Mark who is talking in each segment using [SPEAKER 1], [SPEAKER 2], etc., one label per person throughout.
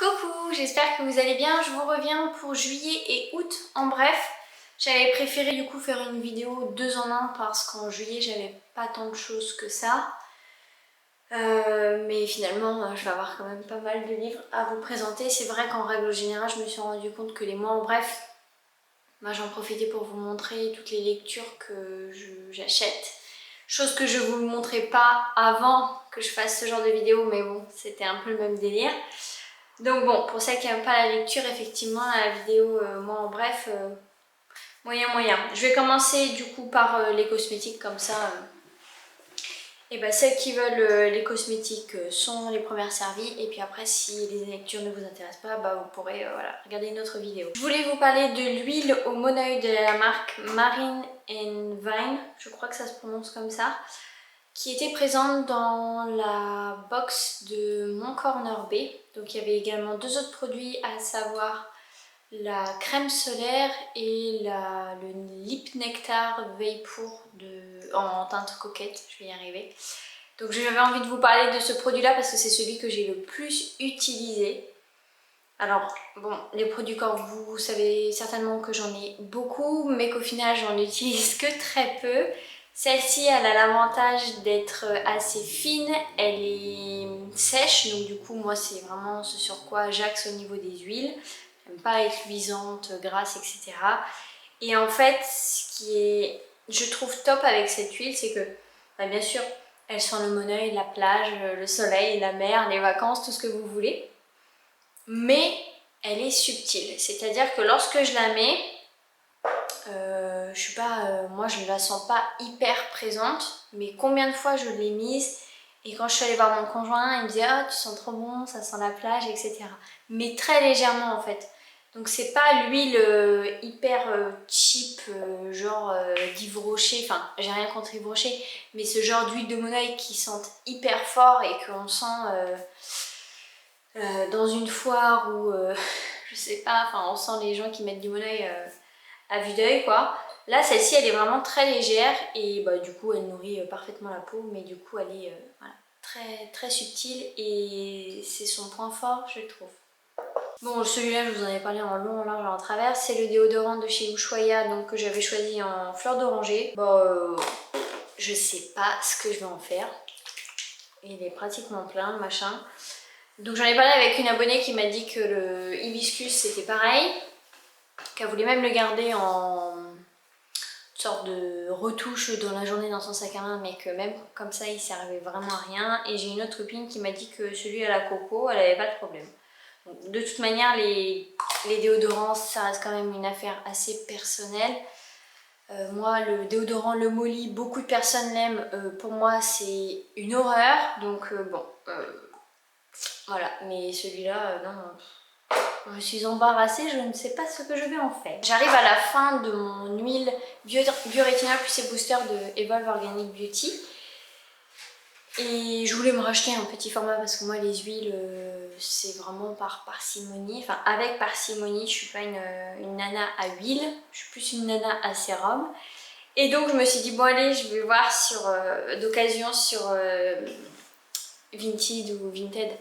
[SPEAKER 1] Coucou, j'espère que vous allez bien. Je vous reviens pour juillet et août. En bref, j'avais préféré du coup faire une vidéo 2 en 1 parce qu'en juillet j'avais pas tant de choses que ça. Mais finalement je vais avoir quand même pas mal de livres à vous présenter. C'est vrai qu'en règle générale je me suis rendu compte que les mois en bref, j'en profitais pour vous montrer toutes les lectures que j'achète. Chose que je vous montrais pas avant que je fasse ce genre de vidéo, mais bon, c'était un peu le même délire. Donc bon, pour celles qui n'aiment pas la lecture, effectivement, la vidéo, moi en bref, moyen. Je vais commencer du coup par les cosmétiques, comme ça. Et ben celles qui veulent les cosmétiques sont les premières servies. Et puis après, si les lectures ne vous intéressent pas, bah, vous pourrez voilà, regarder une autre vidéo. Je voulais vous parler de l'huile au monoeil de la marque Marine & Vine, je crois que ça se prononce comme ça, qui était présente dans la box de Mon Corner B. Donc il y avait également deux autres produits, à savoir la crème solaire et le Lip Nectar Vapor en teinte coquette, je vais y arriver. Donc j'avais envie de vous parler de ce produit là parce que c'est celui que j'ai le plus utilisé. Alors bon, les produits corps, vous savez certainement que j'en ai beaucoup, mais qu'au final j'en utilise que très peu. Celle-ci, elle a l'avantage d'être assez fine, elle est sèche, donc du coup moi c'est vraiment ce sur quoi j'axe au niveau des huiles. J'aime pas être luisante, grasse, etc. Et en fait, ce qui est, je trouve top avec cette huile, c'est que, bien sûr, elle sent le monoeil, la plage, le soleil, la mer, les vacances, tout ce que vous voulez. Mais elle est subtile, c'est-à-dire que lorsque je la mets, je suis pas, moi je ne la sens pas hyper présente, mais combien de fois je l'ai mise et quand je suis allée voir mon conjoint, il me disait ah tu sens trop bon, ça sent la plage, etc. Mais très légèrement en fait. Donc c'est pas l'huile hyper cheap, genre d'Yves Rocher, enfin j'ai rien contre Yves Rocher, mais ce genre d'huile de monoeil qui sent hyper fort et qu'on sent dans une foire ou je sais pas, enfin on sent les gens qui mettent du monoeil à vue d'œil quoi. Là celle-ci elle est vraiment très légère et bah, du coup elle nourrit parfaitement la peau, mais du coup elle est voilà, très subtile et c'est son point fort je trouve. Bon celui-là je vous en ai parlé en long, en large et en travers, c'est le déodorant de chez Ushuaïa donc, que j'avais choisi en fleur d'oranger. Bon je sais pas ce que je vais en faire, il est pratiquement plein machin. Donc j'en ai parlé avec une abonnée qui m'a dit que le hibiscus c'était pareil, qu'elle voulait même le garder en sorte de retouche dans la journée dans son sac à main, mais que même comme ça il servait vraiment à rien. Et j'ai une autre copine qui m'a dit que celui à la coco elle avait pas de problème. Donc, de toute manière les déodorants ça reste quand même une affaire assez personnelle. Moi le déodorant Le Molly, beaucoup de personnes l'aiment, pour moi c'est une horreur, donc bon voilà, mais celui-là non. Je suis embarrassée, je ne sais pas ce que je vais en faire. J'arrive à la fin de mon huile Bioretinol plus et booster de Evolve Organic Beauty. Et je voulais me racheter un petit format parce que moi les huiles c'est vraiment par parcimonie. Enfin avec parcimonie, je suis pas une nana à huile, je suis plus une nana à sérum. Et donc je me suis dit bon allez, je vais voir d'occasion sur Vinted ou Vinted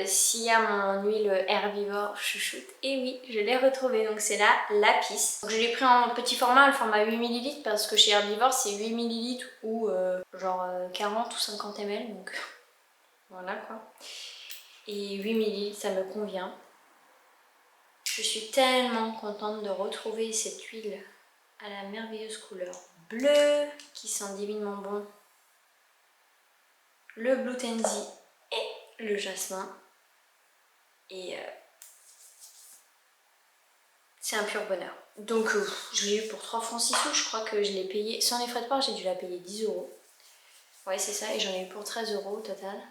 [SPEAKER 1] s'il y a mon huile herbivore chouchoute. Et oui, je l'ai retrouvée, donc c'est la Lapis. Donc je l'ai pris en petit format, le format 8 ml, parce que chez Herbivore c'est 8 ml ou genre 40 ou 50 ml, donc voilà quoi. Et 8 ml, ça me convient. Je suis tellement contente de retrouver cette huile à la merveilleuse couleur bleue qui sent divinement bon. Le Blue Tansy et le jasmin. Et c'est un pur bonheur. Donc je l'ai eu pour 3 francs 6 sous, je crois que je l'ai payé, sans les frais de port j'ai dû la payer 10 €. Ouais c'est ça, et j'en ai eu pour 13 € au total.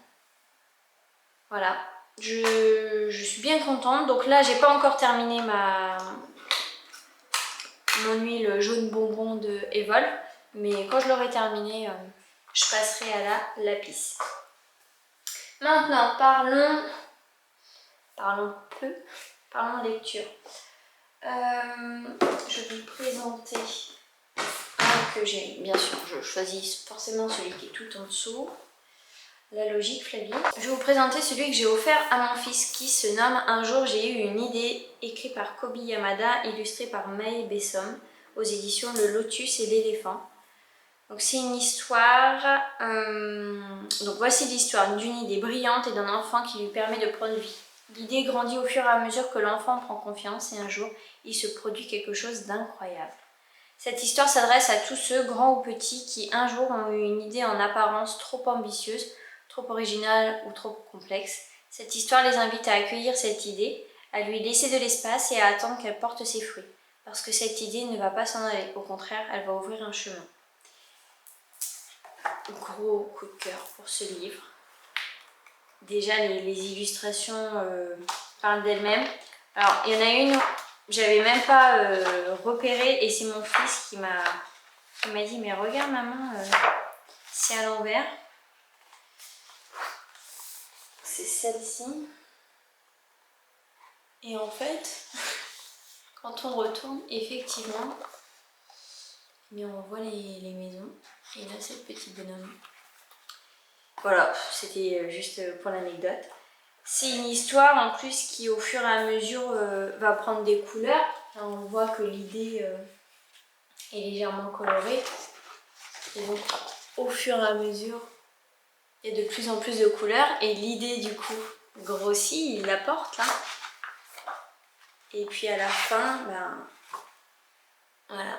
[SPEAKER 1] Voilà, je suis bien contente. Donc là j'ai pas encore terminé mon huile jaune bonbon de Evolve, mais quand je l'aurai terminée, je passerai à la Lapis. Maintenant parlons lecture. Je vais vous présenter un que j'ai, bien sûr, je choisis forcément celui qui est tout en dessous. la logique, Flavie. Je vais vous présenter celui que j'ai offert à mon fils qui se nomme Un jour j'ai eu une idée, écrit par Kobi Yamada, illustré par Mae Bessom, aux éditions Le Lotus et l'Éléphant. Donc c'est une histoire, donc voici l'histoire d'une idée brillante et d'un enfant qui lui permet de prendre vie. L'idée grandit au fur et à mesure que l'enfant prend confiance et un jour, il se produit quelque chose d'incroyable. Cette histoire s'adresse à tous ceux, grands ou petits, qui un jour ont eu une idée en apparence trop ambitieuse, trop originale ou trop complexe. Cette histoire les invite à accueillir cette idée, à lui laisser de l'espace et à attendre qu'elle porte ses fruits. Parce que cette idée ne va pas s'en aller, au contraire, elle va ouvrir un chemin. Gros coup de cœur pour ce livre. Déjà les illustrations parlent d'elles-mêmes. Alors il y en a une, j'avais même pas repéré et c'est mon fils qui m'a dit mais regarde maman, c'est à l'envers. C'est celle-ci. Et en fait, quand on retourne, effectivement, mais on voit les maisons. Et là c'est le petit bonhomme. Voilà, c'était juste pour l'anecdote. C'est une histoire en plus qui au fur et à mesure va prendre des couleurs. Là, on voit que l'idée est légèrement colorée. Et donc au fur et à mesure, il y a de plus en plus de couleurs. Et l'idée du coup grossit, il la porte là. Et puis à la fin, ben voilà.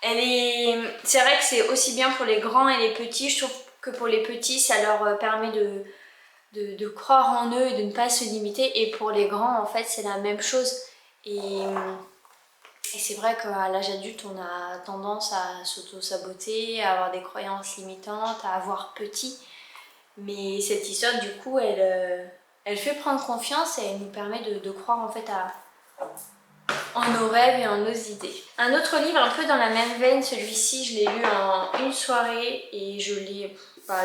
[SPEAKER 1] C'est vrai que c'est aussi bien pour les grands et les petits. Je trouve que pour les petits, ça leur permet de croire en eux et de ne pas se limiter. Et pour les grands, en fait, c'est la même chose. Et c'est vrai qu'à l'âge adulte, on a tendance à s'auto-saboter, à avoir des croyances limitantes, à avoir petit. Mais cette histoire, du coup, elle fait prendre confiance et elle nous permet de croire en fait en nos rêves et en nos idées. Un autre livre un peu dans la même veine, celui-ci, je l'ai lu en une soirée et je l'ai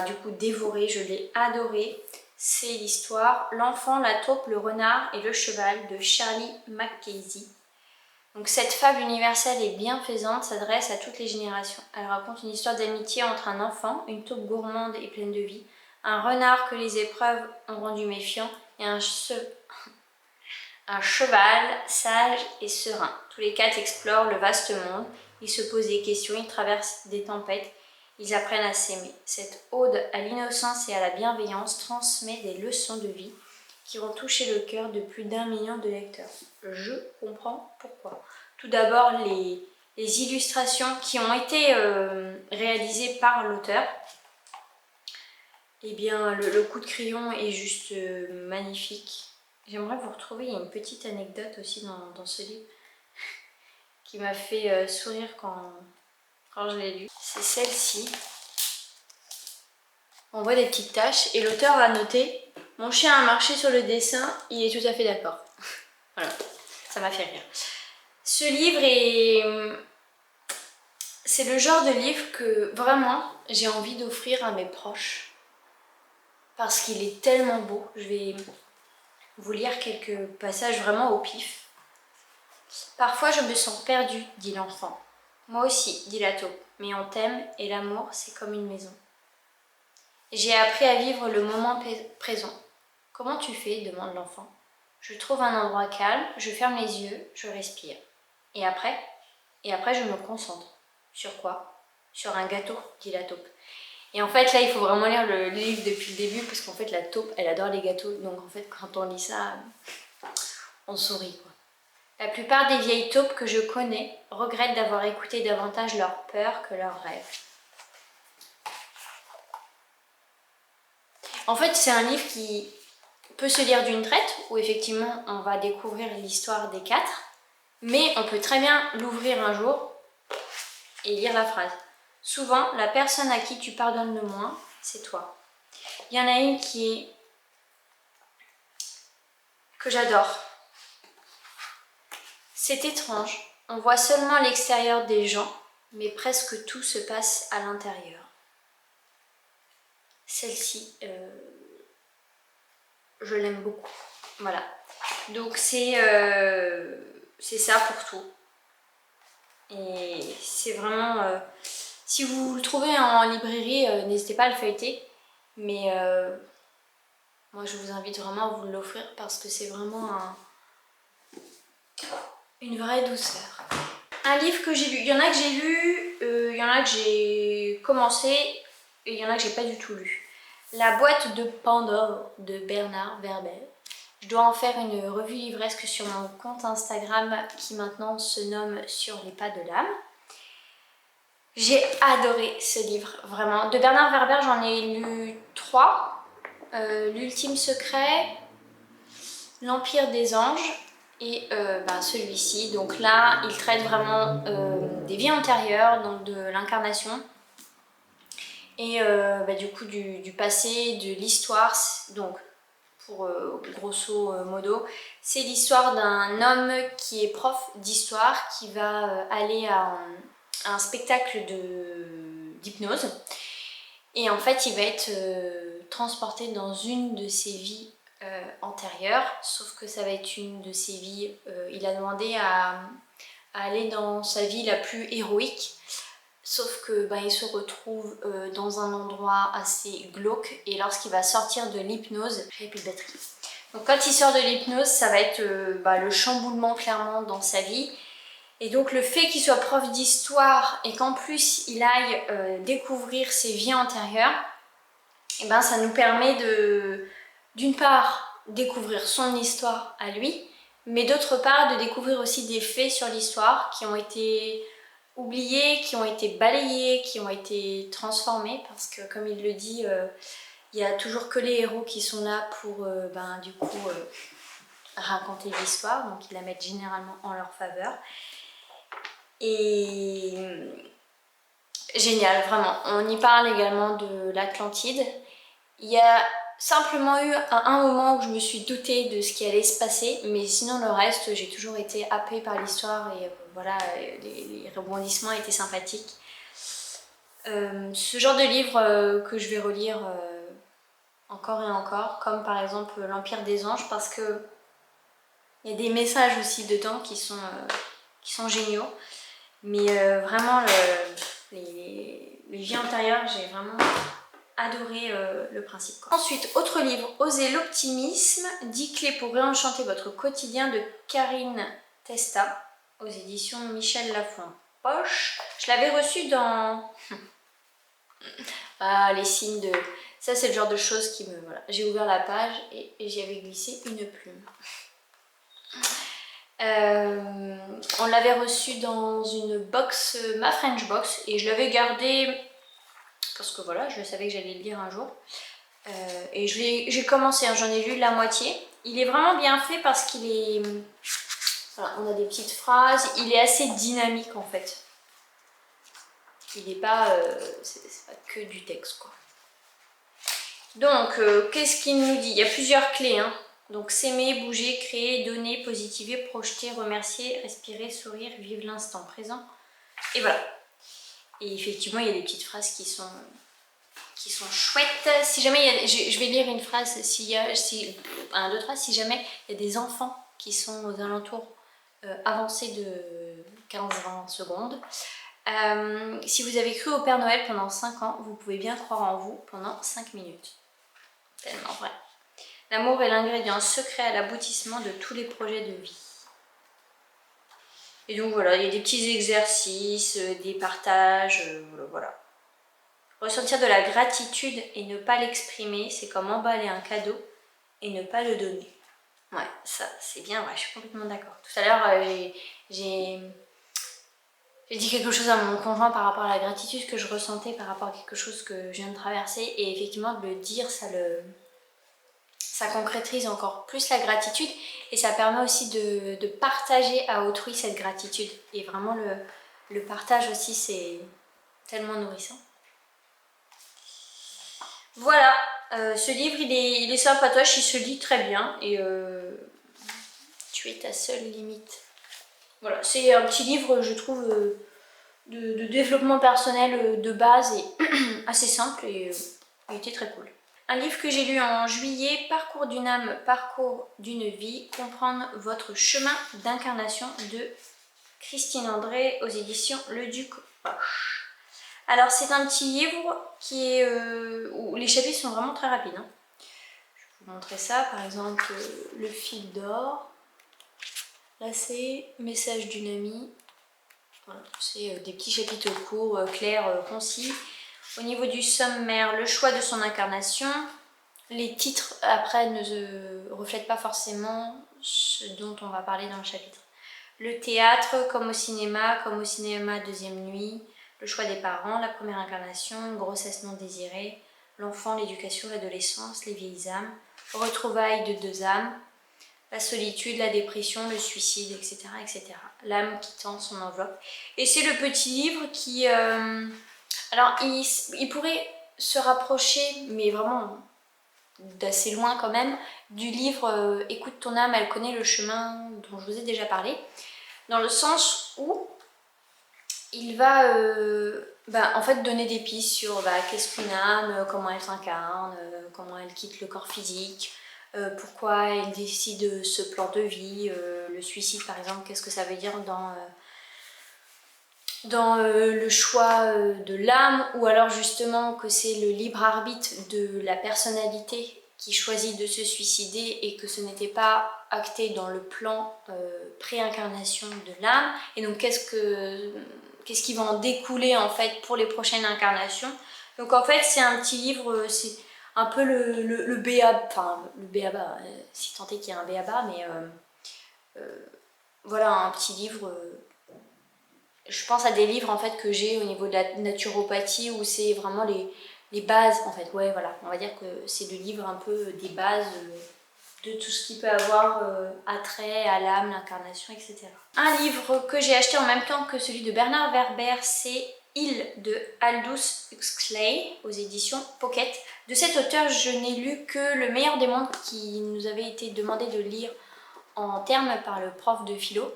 [SPEAKER 1] du coup dévoré, je l'ai adoré. C'est l'histoire L'enfant, la taupe, le renard et le cheval de Shirley MacCasey. Donc cette fable universelle et bienfaisante s'adresse à toutes les générations. Elle raconte une histoire d'amitié entre un enfant, une taupe gourmande et pleine de vie, un renard que les épreuves ont rendu méfiant et un cheval sage et serein. Tous les quatre explorent le vaste monde, ils se posent des questions, ils traversent des tempêtes, ils apprennent à s'aimer. Cette ode à l'innocence et à la bienveillance transmet des leçons de vie qui vont toucher le cœur de plus d'1 million de lecteurs. Je comprends pourquoi. Tout d'abord, les illustrations qui ont été réalisées par l'auteur. Eh bien, le coup de crayon est juste magnifique. J'aimerais vous retrouver, il y a une petite anecdote aussi dans ce livre qui m'a fait sourire quand je l'ai lu. C'est celle-ci. On voit des petites taches et l'auteur a noté « Mon chien a marché sur le dessin, il est tout à fait d'accord. » Voilà, ça m'a fait rire. Ce livre c'est le genre de livre que vraiment j'ai envie d'offrir à mes proches parce qu'il est tellement beau. Je vais vous lire quelques passages vraiment au pif. Parfois je me sens perdue, dit l'enfant. Moi aussi, dit la taupe, mais on t'aime et l'amour c'est comme une maison. J'ai appris à vivre le moment présent. Comment tu fais demande l'enfant. Je trouve un endroit calme, je ferme les yeux, je respire. Et après je me concentre. Sur quoi? Sur un gâteau, dit la taupe. Et en fait là il faut vraiment lire le livre depuis le début parce qu'en fait la taupe elle adore les gâteaux. Donc en fait quand on lit ça, on sourit quoi. La plupart des vieilles taupes que je connais regrettent d'avoir écouté davantage leurs peurs que leurs rêves. En fait, c'est un livre qui peut se lire d'une traite, où effectivement on va découvrir l'histoire des quatre, mais on peut très bien l'ouvrir un jour et lire la phrase. Souvent, la personne à qui tu pardonnes le moins, c'est toi. Il y en a une que j'adore. C'est étrange, on voit seulement l'extérieur des gens, mais presque tout se passe à l'intérieur. Celle-ci, je l'aime beaucoup. Voilà. Donc c'est ça pour tout. Et c'est vraiment... si vous le trouvez en librairie, n'hésitez pas à le feuilleter. Mais moi je vous invite vraiment à vous l'offrir parce que c'est vraiment une vraie douceur. Un livre que j'ai lu, il y en a que j'ai lu, il y en a que j'ai commencé et il y en a que j'ai pas du tout lu. La boîte de Pandore de Bernard Werber. Je dois en faire une revue livresque sur mon compte Instagram qui maintenant se nomme Sur les pas de l'âme. J'ai adoré ce livre, vraiment. De Bernard Werber, j'en ai lu 3. L'Ultime Secret, L'Empire des Anges et celui-ci. Donc là, il traite vraiment des vies antérieures, donc de l'incarnation. Et du coup du passé, de l'histoire. Donc pour grosso modo, c'est l'histoire d'un homme qui est prof d'histoire qui va aller à un spectacle d'hypnose et en fait il va être transporté dans une de ses vies antérieures, sauf que ça va être une de ses vies, il a demandé à aller dans sa vie la plus héroïque. Sauf que il se retrouve dans un endroit assez glauque et lorsqu'il va sortir de l'hypnose, j'ai plus de batterie. Donc quand il sort de l'hypnose, ça va être le chamboulement clairement dans sa vie. Et donc le fait qu'il soit prof d'histoire et qu'en plus il aille découvrir ses vies antérieures, et ça nous permet de, d'une part, découvrir son histoire à lui, mais d'autre part de découvrir aussi des faits sur l'histoire qui ont été oubliés, qui ont été balayés, qui ont été transformés, parce que comme il le dit, il n'y a toujours que les héros qui sont là pour raconter l'histoire, donc ils la mettent généralement en leur faveur. Et génial, vraiment. On y parle également de l'Atlantide. Il y a simplement eu un moment où je me suis doutée de ce qui allait se passer, mais sinon le reste, j'ai toujours été happée par l'histoire et les rebondissements étaient sympathiques. Ce genre de livre que je vais relire encore et encore, comme par exemple L'Empire des Anges, parce que il y a des messages aussi dedans qui sont géniaux, mais vraiment les vies antérieures, j'ai vraiment adoré le principe. Ensuite, autre livre, Osez l'optimisme, 10 clés pour réenchanter votre quotidien de Karine Testa, aux éditions Michel Lafon-Poche. Je l'avais reçu dans les signes de... Ça c'est le genre de choses qui me... Voilà. J'ai ouvert la page et j'y avais glissé une plume. On l'avait reçu dans une box, ma French box, et je l'avais gardé parce que voilà, je savais que j'allais le lire un jour. Et j'ai commencé, j'en ai lu la moitié. Il est vraiment bien fait parce qu'il est... Voilà, on a des petites phrases, il est assez dynamique en fait. Il n'est pas... c'est pas que du texte quoi. Donc, qu'est-ce qu'il nous dit? Il y a plusieurs clés, hein. Donc, s'aimer, bouger, créer, donner, positiver, projeter, remercier, respirer, sourire, vivre l'instant présent. Et voilà. Et effectivement, il y a des petites phrases qui sont chouettes. Si jamais il y a, je vais lire une phrase, si jamais il y a des enfants qui sont aux alentours avancés de 15-20 secondes. Si vous avez cru au Père Noël pendant 5 ans, vous pouvez bien croire en vous pendant 5 minutes. Tellement vrai. L'amour est l'ingrédient secret à l'aboutissement de tous les projets de vie. Et donc voilà, il y a des petits exercices, des partages, voilà. Ressentir de la gratitude et ne pas l'exprimer, c'est comme emballer un cadeau et ne pas le donner. Ouais, ça c'est bien, ouais, je suis complètement d'accord. Tout à l'heure, j'ai dit quelque chose à mon conjoint par rapport à la gratitude que je ressentais par rapport à quelque chose que je viens de traverser. Et effectivement, de le dire, ça concrétise encore plus la gratitude et ça permet aussi de partager à autrui cette gratitude. Et vraiment, le partage aussi, c'est tellement nourrissant. Voilà, ce livre, il est sympatoche, il se lit très bien et tu es ta seule limite. Voilà, c'est un petit livre, je trouve, de développement personnel de base et assez simple et il était très cool. Un livre que j'ai lu en juillet, Parcours d'une âme, parcours d'une vie, comprendre votre chemin d'incarnation de Christine André aux éditions Le Duc Poche. Alors c'est un petit livre qui est, où les chapitres sont vraiment très rapides. Hein. Je vais vous montrer ça, par exemple le fil d'or. Là c'est Message d'une amie. Voilà, c'est des petits chapitres courts, clairs, concis. Au niveau du sommaire, le choix de son incarnation. Les titres après ne reflètent pas forcément ce dont on va parler dans le chapitre. Le théâtre, comme au cinéma deuxième nuit, le choix des parents, la première incarnation, une grossesse non désirée, l'enfant, l'éducation, l'adolescence, les vieilles âmes, retrouvailles de deux âmes, la solitude, la dépression, le suicide, etc. etc. L'âme quittant son enveloppe. Et c'est le petit livre qui... alors, il pourrait se rapprocher, mais vraiment d'assez loin quand même, du livre Écoute ton âme, elle connaît le chemin dont je vous ai déjà parlé, dans le sens où il va en fait donner des pistes sur qu'est-ce qu'une âme, comment elle s'incarne, comment elle quitte le corps physique, pourquoi elle décide ce plan de vie, le suicide par exemple, qu'est-ce que ça veut dire dans le choix de l'âme, ou alors justement que c'est le libre arbitre de la personnalité qui choisit de se suicider et que ce n'était pas acté dans le plan pré-incarnation de l'âme, et donc qu'est-ce qui va en découler en fait pour les prochaines incarnations. Donc en fait c'est un petit livre, c'est un peu le béaba, enfin le béaba, si tant est qu'il y a un béaba, mais voilà un petit livre. Je pense à des livres en fait que j'ai au niveau de la naturopathie où c'est vraiment les bases en fait. Ouais, voilà, on va dire que c'est le livre un peu des bases de tout ce qui peut avoir attrait à l'âme, l'incarnation, etc. Un livre que j'ai acheté en même temps que celui de Bernard Werber, c'est Il de Aldous Huxley aux éditions Pocket. De cet auteur, je n'ai lu que Le meilleur des mondes qui nous avait été demandé de lire en termes par le prof de philo,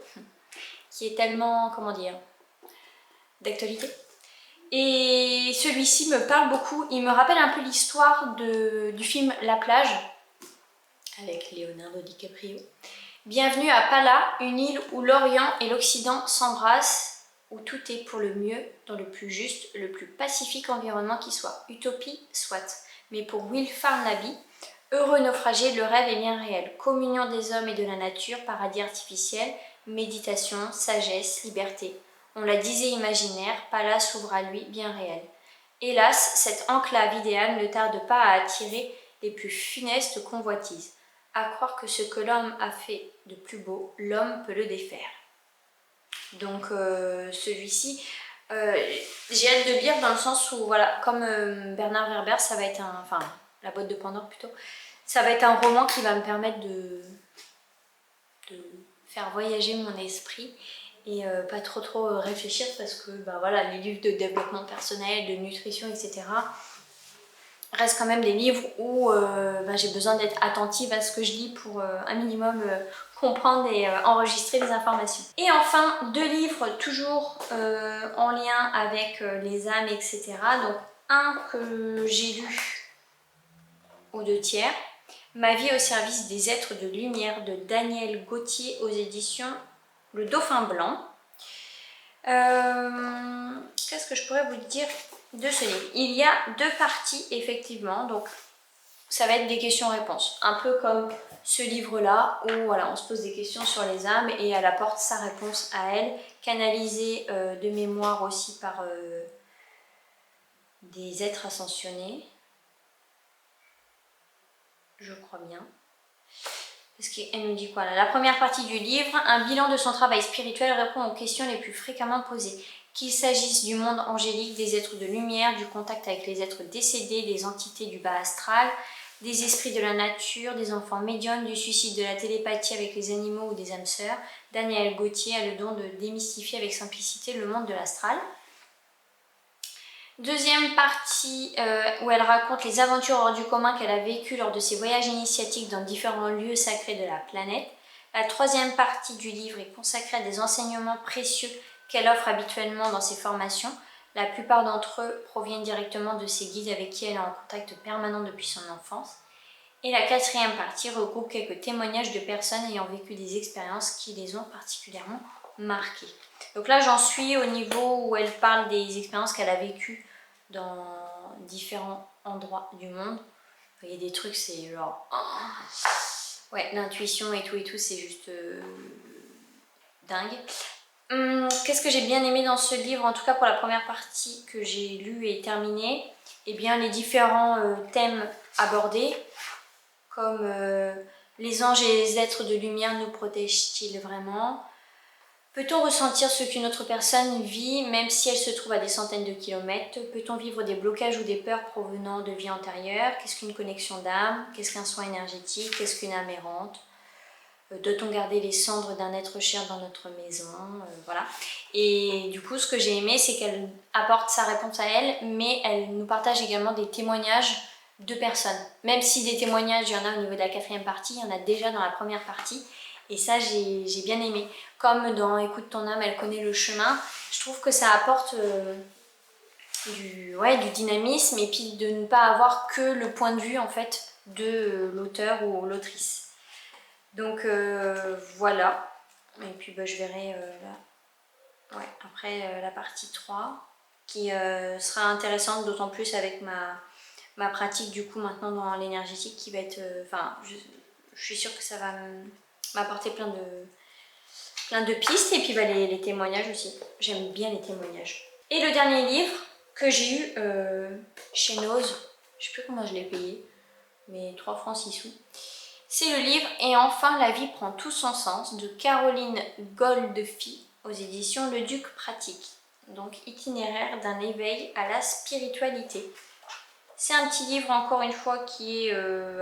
[SPEAKER 1] qui est tellement, comment dire, d'actualité. Et celui-ci me parle beaucoup, il me rappelle un peu l'histoire du film La plage avec Leonardo DiCaprio. Bienvenue à Pala, une île où l'Orient et l'Occident s'embrassent, où tout est pour le mieux, dans le plus juste, le plus pacifique environnement qui soit. Utopie, soit. Mais pour Will Farnaby, heureux naufragé, le rêve est bien réel. Communion des hommes et de la nature, paradis artificiel, méditation, sagesse, liberté. On la disait imaginaire, Pala s'ouvre à lui, bien réel. Hélas, cette enclave idéale ne tarde pas à attirer les plus funestes convoitises. À croire que ce que l'homme a fait de plus beau, l'homme peut le défaire. Donc celui-ci, j'ai hâte de lire dans le sens où, voilà, comme Bernard Werber, ça va être enfin, La boîte de Pandore plutôt, ça va être un roman qui va me permettre de faire voyager mon esprit et pas trop réfléchir, parce que voilà, les livres de développement personnel, de nutrition, etc. restent quand même des livres où j'ai besoin d'être attentive à ce que je lis pour un minimum comprendre et enregistrer les informations. Et enfin, deux livres toujours en lien avec les âmes, etc. Donc un que j'ai lu aux deux tiers, Ma vie au service des êtres de lumière de Daniel Gauthier aux éditions Le Dauphin Blanc. Qu'est-ce que je pourrais vous dire de ce livre? Il y a deux parties effectivement, donc ça va être des questions-réponses, un peu comme ce livre-là où voilà, on se pose des questions sur les âmes et elle apporte sa réponse à elle, canalisée de mémoire aussi par des êtres ascensionnés, je crois bien. Parce qu'elle nous dit quoi là? La première partie du livre, un bilan de son travail spirituel répond aux questions les plus fréquemment posées. Qu'il s'agisse du monde angélique, des êtres de lumière, du contact avec les êtres décédés, des entités du bas astral, des esprits de la nature, des enfants médiums, du suicide, de la télépathie avec les animaux ou des âmes sœurs, Daniel Gauthier a le don de démystifier avec simplicité le monde de l'astral. Deuxième partie où elle raconte les aventures hors du commun qu'elle a vécues lors de ses voyages initiatiques dans différents lieux sacrés de la planète. La troisième partie du livre est consacrée à des enseignements précieux qu'elle offre habituellement dans ses formations. La plupart d'entre eux proviennent directement de ses guides avec qui elle est en contact permanent depuis son enfance. Et la quatrième partie regroupe quelques témoignages de personnes ayant vécu des expériences qui les ont particulièrement marquées. Donc là j'en suis au niveau où elle parle des expériences qu'elle a vécues dans différents endroits du monde. Il y a des trucs, c'est genre... Ouais, l'intuition et tout, c'est juste dingue. Qu'est-ce que j'ai bien aimé dans ce livre, en tout cas pour la première partie que j'ai lue et terminée? Eh bien les différents thèmes abordés, comme les anges et les êtres de lumière nous protègent-ils vraiment? Peut-on ressentir ce qu'une autre personne vit même si elle se trouve à des centaines de kilomètres? Peut-on vivre des blocages ou des peurs provenant de vies antérieures? Qu'est-ce qu'une connexion d'âme? Qu'est-ce qu'un soin énergétique? Qu'est-ce qu'une âme errante? Doit-on garder les cendres d'un être cher dans notre maison? Voilà. Et du coup, ce que j'ai aimé, c'est qu'elle apporte sa réponse à elle, mais elle nous partage également des témoignages de personnes. Même si des témoignages, il y en a au niveau de la 4e partie, il y en a déjà dans la première partie. Et ça, j'ai bien aimé. Comme dans Écoute ton âme, elle connaît le chemin. Je trouve que ça apporte du dynamisme et puis de ne pas avoir que le point de vue en fait de l'auteur ou l'autrice. Donc voilà, et puis je verrai après la partie 3 qui sera intéressante, d'autant plus avec ma pratique du coup maintenant dans l'énergétique qui va être... je suis sûre que ça va m'apporter plein de pistes et puis les témoignages aussi. J'aime bien les témoignages. Et le dernier livre que j'ai eu chez Nose, je sais plus comment je l'ai payé, mais 3 francs 6 sous. C'est le livre « Et enfin la vie prend tout son sens » de Caroline Goldfi aux éditions Le Duc Pratique. Donc itinéraire d'un éveil à la spiritualité. C'est un petit livre encore une fois qui est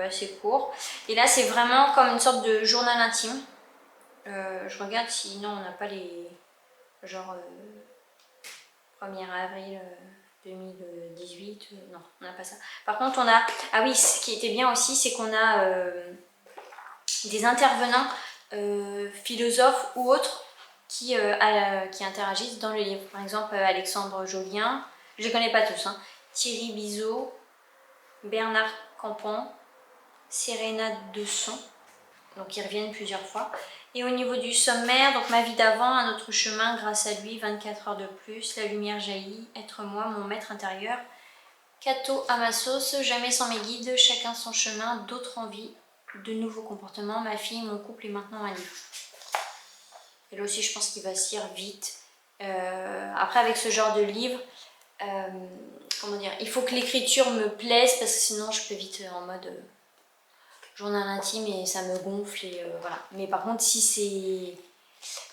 [SPEAKER 1] assez court. Et là c'est vraiment comme une sorte de journal intime. Je regarde si non on n'a pas les... genre 1er avril 2018. Non, on n'a pas ça. Par contre on a... Ah oui, ce qui était bien aussi c'est qu'on a... des intervenants philosophes ou autres qui interagissent dans le livre. Par exemple, Alexandre Jolien, je ne les connais pas tous, hein. Thierry Bizot, Bernard Campan, Serena Desson, donc ils reviennent plusieurs fois. Et au niveau du sommaire, donc ma vie d'avant, un autre chemin, grâce à lui, 24 heures de plus, la lumière jaillit, être moi, mon maître intérieur, Cato à ma sauce, jamais sans mes guides, chacun son chemin, d'autres envies, de nouveaux comportements, ma fille, mon couple et maintenant un livre. Et là aussi je pense qu'il va se lire vite. Après avec ce genre de livre, comment dire, il faut que l'écriture me plaise parce que sinon je peux vite en mode journal intime et ça me gonfle et voilà. Mais par contre si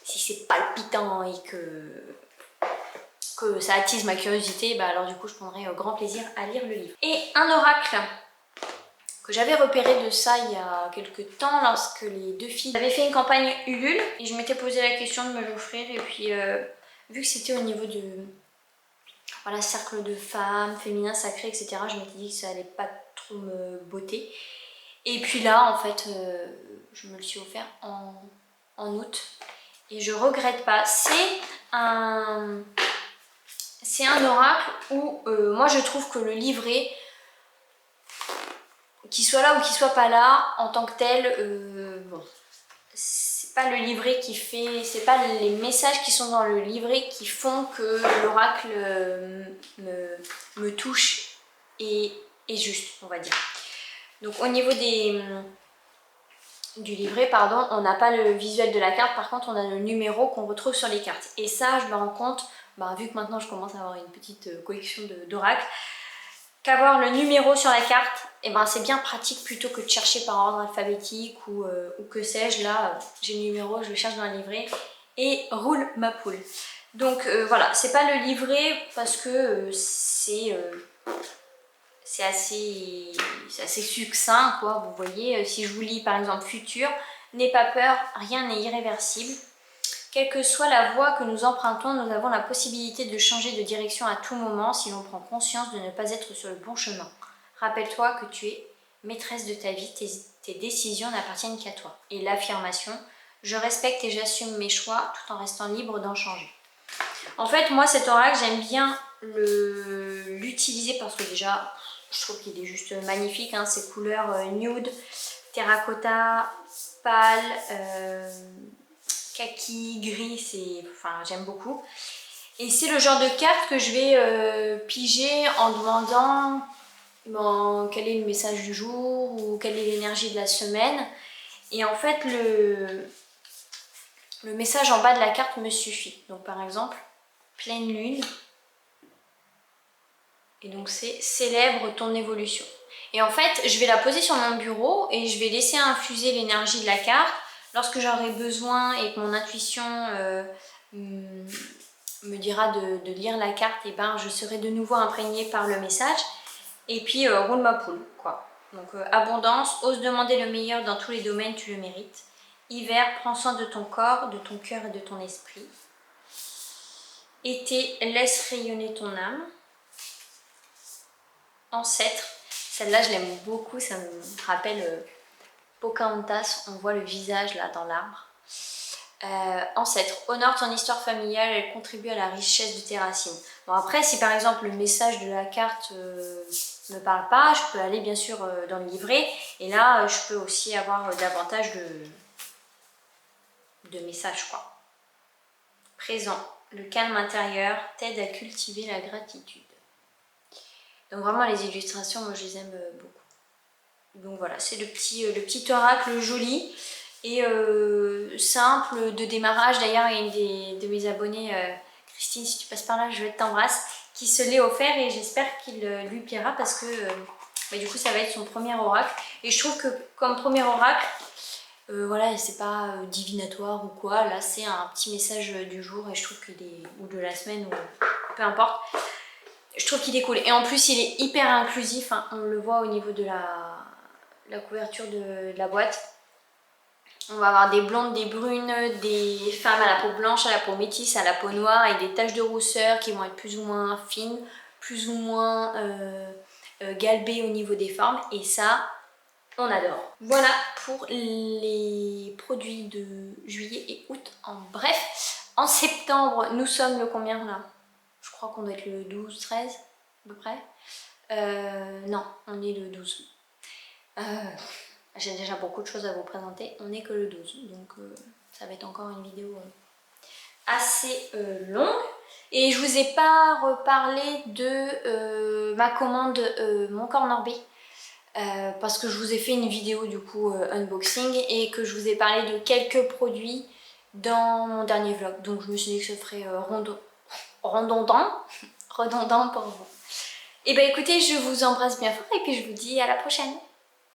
[SPEAKER 1] c'est palpitant et que ça attise ma curiosité, alors du coup je prendrai grand plaisir à lire le livre. Et un oracle que j'avais repéré de ça il y a quelques temps lorsque les 2 filles avaient fait une campagne Ulule et je m'étais posé la question de me l'offrir et puis vu que c'était au niveau de cercle de femmes, féminin, sacré, etc. je m'étais dit que ça allait pas trop me botter et puis là en fait je me le suis offert en août et je regrette pas. C'est un oracle où moi je trouve que le livret, qu'il soit là ou qu'il soit pas là, en tant que tel, bon, c'est pas le livret qui fait, c'est pas les messages qui sont dans le livret qui font que l'oracle me touche et est juste, on va dire. Donc au niveau du livret, pardon, on n'a pas le visuel de la carte, par contre on a le numéro qu'on retrouve sur les cartes. Et ça, je me rends compte, vu que maintenant je commence à avoir une petite collection d'oracles, qu'avoir le numéro sur la carte, c'est bien pratique plutôt que de chercher par ordre alphabétique ou que sais-je. Là, j'ai le numéro, je le cherche dans le livret et roule ma poule. Donc voilà, c'est pas le livret parce que c'est assez succinct, quoi. Vous voyez, si je vous lis par exemple futur, n'aie pas peur, rien n'est irréversible. Quelle que soit la voie que nous empruntons, nous avons la possibilité de changer de direction à tout moment si l'on prend conscience de ne pas être sur le bon chemin. Rappelle-toi que tu es maîtresse de ta vie, tes décisions n'appartiennent qu'à toi. Et l'affirmation, je respecte et j'assume mes choix tout en restant libre d'en changer. En fait, moi cet oracle, j'aime bien l'utiliser parce que déjà, je trouve qu'il est juste magnifique, hein, ces couleurs nude, terracotta, pâle, kaki, gris, enfin j'aime beaucoup. Et c'est le genre de carte que je vais piger en demandant quel est le message du jour ou quelle est l'énergie de la semaine. Et en fait le message en bas de la carte me suffit. Donc par exemple, pleine lune. Et donc c'est célèbre ton évolution. Et en fait, je vais la poser sur mon bureau et je vais laisser infuser l'énergie de la carte. Lorsque j'aurai besoin et que mon intuition me dira de lire la carte, et ben je serai de nouveau imprégnée par le message. Et puis roule ma poule, quoi. Donc abondance, ose demander le meilleur dans tous les domaines, tu le mérites. Hiver, prends soin de ton corps, de ton cœur et de ton esprit. Été, laisse rayonner ton âme. Ancêtre, celle-là je l'aime beaucoup, ça me rappelle Pocahontas, on voit le visage là dans l'arbre. Ancêtre, honore ton histoire familiale, elle contribue à la richesse de tes racines. Bon après, si par exemple le message de la carte ne me parle pas, je peux aller bien sûr dans le livret, et là je peux aussi avoir davantage de messages, quoi. Présent, le calme intérieur t'aide à cultiver la gratitude. Donc vraiment les illustrations, moi je les aime beaucoup. Donc voilà, c'est le petit oracle joli et simple de démarrage. D'ailleurs, il y a une de mes abonnées, Christine, si tu passes par là, je t'embrasse, qui se l'est offert et j'espère qu'il lui plaira parce que du coup ça va être son premier oracle. Et je trouve que comme premier oracle, voilà, c'est pas divinatoire ou quoi, là c'est un petit message du jour et je trouve qu'il est, ou de la semaine, ou peu importe. Je trouve qu'il est cool. Et en plus, il est hyper inclusif, hein. On le voit au niveau de la couverture de la boîte. On va avoir des blondes, des brunes, des femmes à la peau blanche, à la peau métisse, à la peau noire, avec des taches de rousseur qui vont être plus ou moins fines, plus ou moins galbées au niveau des formes. Et ça, on adore. Voilà pour les produits de juillet et août en bref. En septembre, nous sommes le combien là? Je crois qu'on doit être le 12, 13 à peu près. Non, on est le 12. J'ai déjà beaucoup de choses à vous présenter, on n'est que le 12, donc ça va être encore une vidéo assez longue. Et je vous ai pas reparlé de ma commande Mon Corner B, parce que je vous ai fait une vidéo du coup unboxing et que je vous ai parlé de quelques produits dans mon dernier vlog, donc je me suis dit que ce ferait redondant pour vous. Et bah écoutez, je vous embrasse bien fort et puis je vous dis à la prochaine.